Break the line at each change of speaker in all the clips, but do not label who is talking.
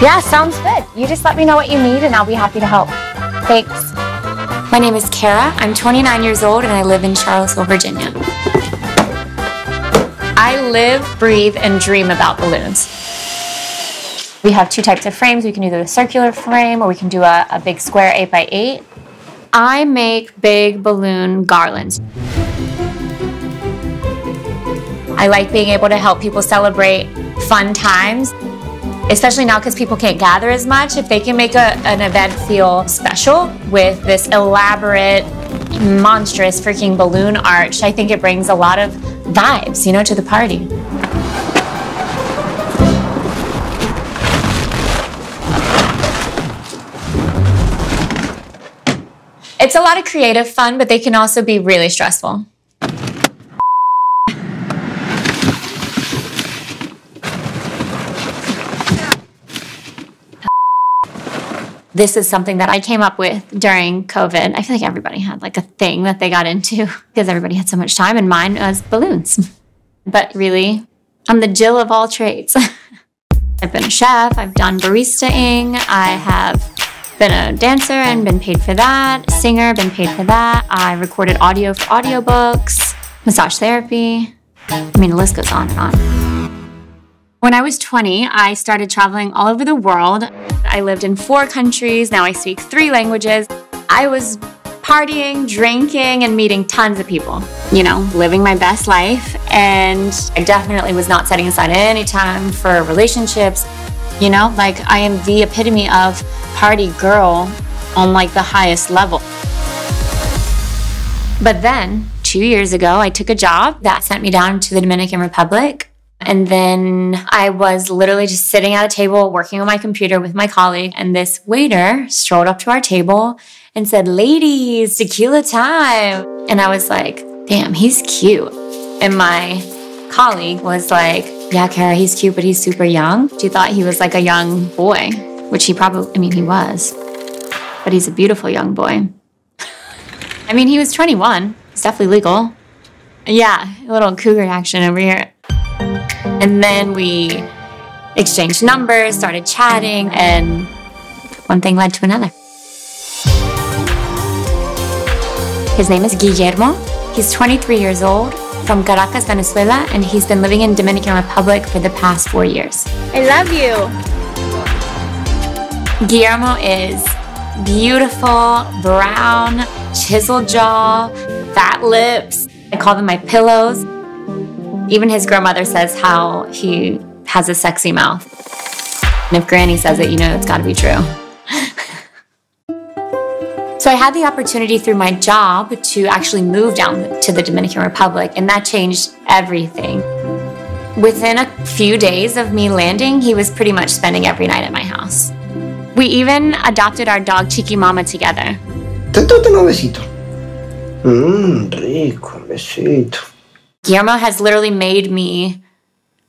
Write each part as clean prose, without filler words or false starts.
Yeah, sounds good. You just let me know what you need and I'll be happy to help. Thanks.
My name is Kara. I'm 29 years old and I live in Charlottesville, Virginia. I live, breathe, and dream about balloons. We have two types of frames. We can do the circular frame or we can do a big square 8x8. I make big balloon garlands. I like being able to help people celebrate fun times, especially now because people can't gather as much. If they can make an event feel special with this elaborate, monstrous freaking balloon arch, I think it brings a lot of vibes, you know, to the party. It's a lot of creative fun, but they can also be really stressful. This is something that I came up with during COVID. I feel like everybody had like a thing that they got into because everybody had so much time, and mine was balloons. But really, I'm the Jill of all trades. I've been a chef, I've done baristaing, I have been a dancer and been paid for that, singer, been paid for that. I recorded audio for audiobooks, massage therapy. I mean, the list goes on and on. When I was 20, I started traveling all over the world. I lived in 4 countries. Now I speak 3 languages. I was partying, drinking, and meeting tons of people. You know, living my best life. And I definitely was not setting aside any time for relationships. You know, like I am the epitome of party girl on like the highest level. But then 2 years ago, I took a job that sent me down to the Dominican Republic. And then I was literally just sitting at a table working on my computer with my colleague. And this waiter strolled up to our table and said, "Ladies, tequila time." And I was like, damn, he's cute. And my colleague was like, "Yeah, Kara, he's cute, but he's super young." She thought he was like a young boy, which he probably, I mean, he was. But he's a beautiful young boy. I mean, he was 21. It's definitely legal. Yeah, a little cougar action over here. And then we exchanged numbers, started chatting, and one thing led to another. His name is Guillermo. He's 23 years old, from Caracas, Venezuela, and he's been living in Dominican Republic for the past 4 years.
I love you.
Guillermo is beautiful, brown, chiseled jaw, fat lips. I call them my pillows. Even his grandmother says how he has a sexy mouth. And if Granny says it, you know it's gotta be true. So I had the opportunity through my job to actually move down to the Dominican Republic, and that changed everything. Within a few days of me landing, he was pretty much spending every night at my house. We even adopted our dog Chiqui Mama together.
Te un besito. Rico, un besito.
Guillermo has literally made me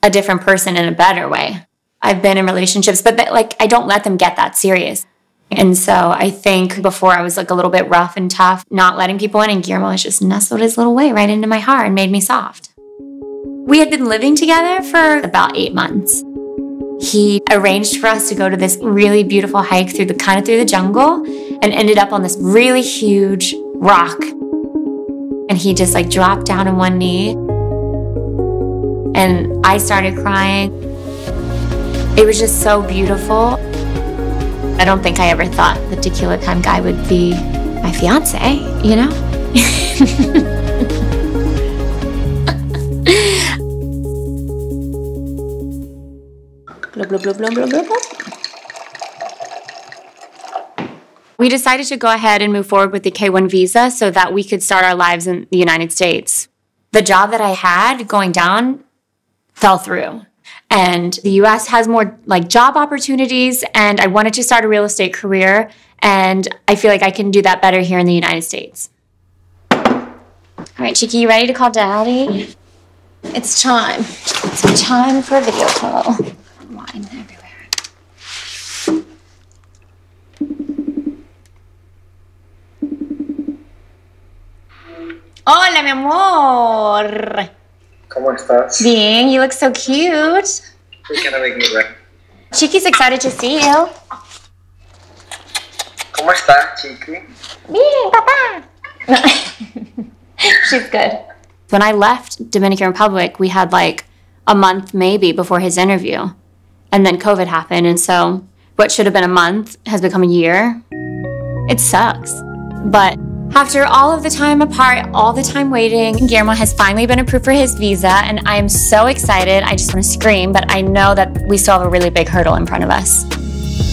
a different person in a better way. I've been in relationships, but like I don't let them get that serious. And so I think before I was like a little bit rough and tough, not letting people in, and Guillermo has just nestled his little way right into my heart and made me soft. We had been living together for about 8 months. He arranged for us to go to this really beautiful hike through the jungle, and ended up on this really huge rock. And he just like dropped down on one knee, and I started crying. It was just so beautiful. I don't think I ever thought the tequila time guy would be my fiance, you know? Blah, blah, blah, blah, blah, blah, blah. We decided to go ahead and move forward with the K-1 visa so that we could start our lives in the United States. The job that I had going down fell through. And the US has more like job opportunities, and I wanted to start a real estate career, and I feel like I can do that better here in the United States. All right, Chiqui, you ready to call Daddy? It's time. It's time for a video call. Wine everywhere. Hola, mi amor.
¿Cómo estás?
Bien, you look so cute.
You're gonna make me red.
Chiqui's excited to see you.
¿Cómo está, Chiqui?
Bien, papá. She's good.
When I left Dominican Republic, we had like a month maybe before his interview. And then COVID happened. And so what should have been a month has become a year. It sucks. But after all of the time apart, all the time waiting, Guillermo has finally been approved for his visa. And I am so excited. I just want to scream. But I know that we still have a really big hurdle in front of us.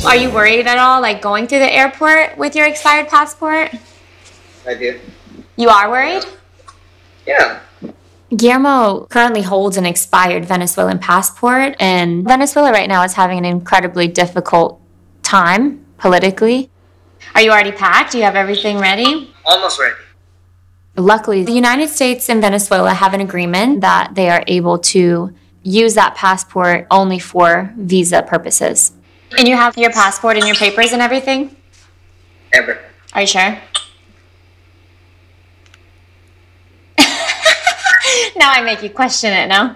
Are you worried at all, like going through the airport with your expired passport?
I did.
You are worried?
Yeah.
Guillermo currently holds an expired Venezuelan passport, and Venezuela right now is having an incredibly difficult time politically. Are you already packed? Do you have everything ready?
Almost ready.
Luckily, the United States and Venezuela have an agreement that they are able to use that passport only for visa purposes. And you have your passport and your papers and everything?
Everything.
Are you sure? Now I make you question it, no?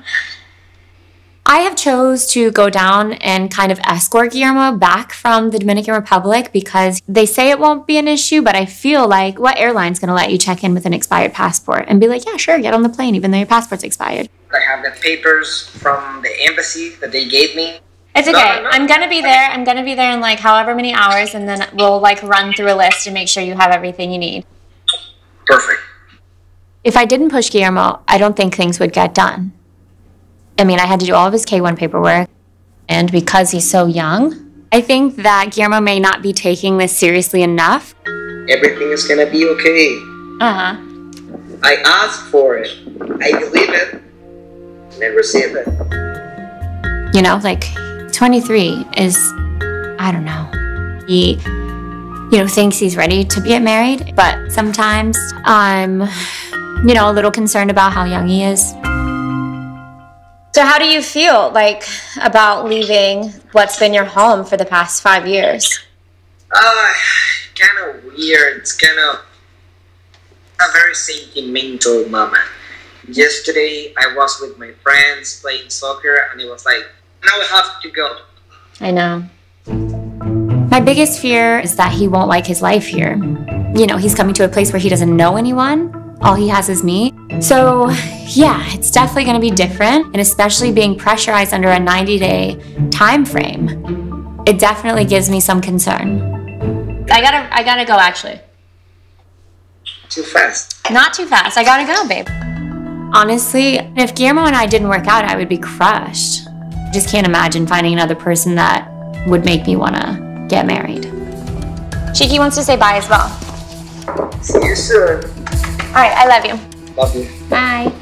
I have chose to go down and kind of escort Guillermo back from the Dominican Republic because they say it won't be an issue, but I feel like what airline's going to let you check in with an expired passport and be like, yeah, sure, get on the plane even though your passport's expired.
I have the papers from the embassy that they gave me.
It's okay. No. I'm going to be there. I'm going to be there in like however many hours, and then we'll like run through a list and make sure you have everything you need.
Perfect.
If I didn't push Guillermo, I don't think things would get done. I mean, I had to do all of his K-1 paperwork, and because he's so young, I think that Guillermo may not be taking this seriously enough.
Everything is gonna be okay.
Uh-huh.
I asked for it, I believe it, and I receive it.
You know, like 23 is, I don't know, he, thinks he's ready to get married, but sometimes I'm, a little concerned about how young he is. So how do you feel, about leaving what's been your home for the past 5 years?
Kind of weird. It's kind of a very sentimental moment. Yesterday, I was with my friends playing soccer, and it was like, now I have to go.
I know. My biggest fear is that he won't like his life here. He's coming to a place where he doesn't know anyone. All he has is me. So, yeah, it's definitely going to be different, and especially being pressurized under a 90-day time frame. It definitely gives me some concern. I gotta go, actually.
Too fast.
Not too fast. I gotta go, babe. Honestly, if Guillermo and I didn't work out, I would be crushed. I just can't imagine finding another person that would make me want to get married. Shiki wants to say bye as well.
See you soon.
All right, I love you.
Love you.
Bye.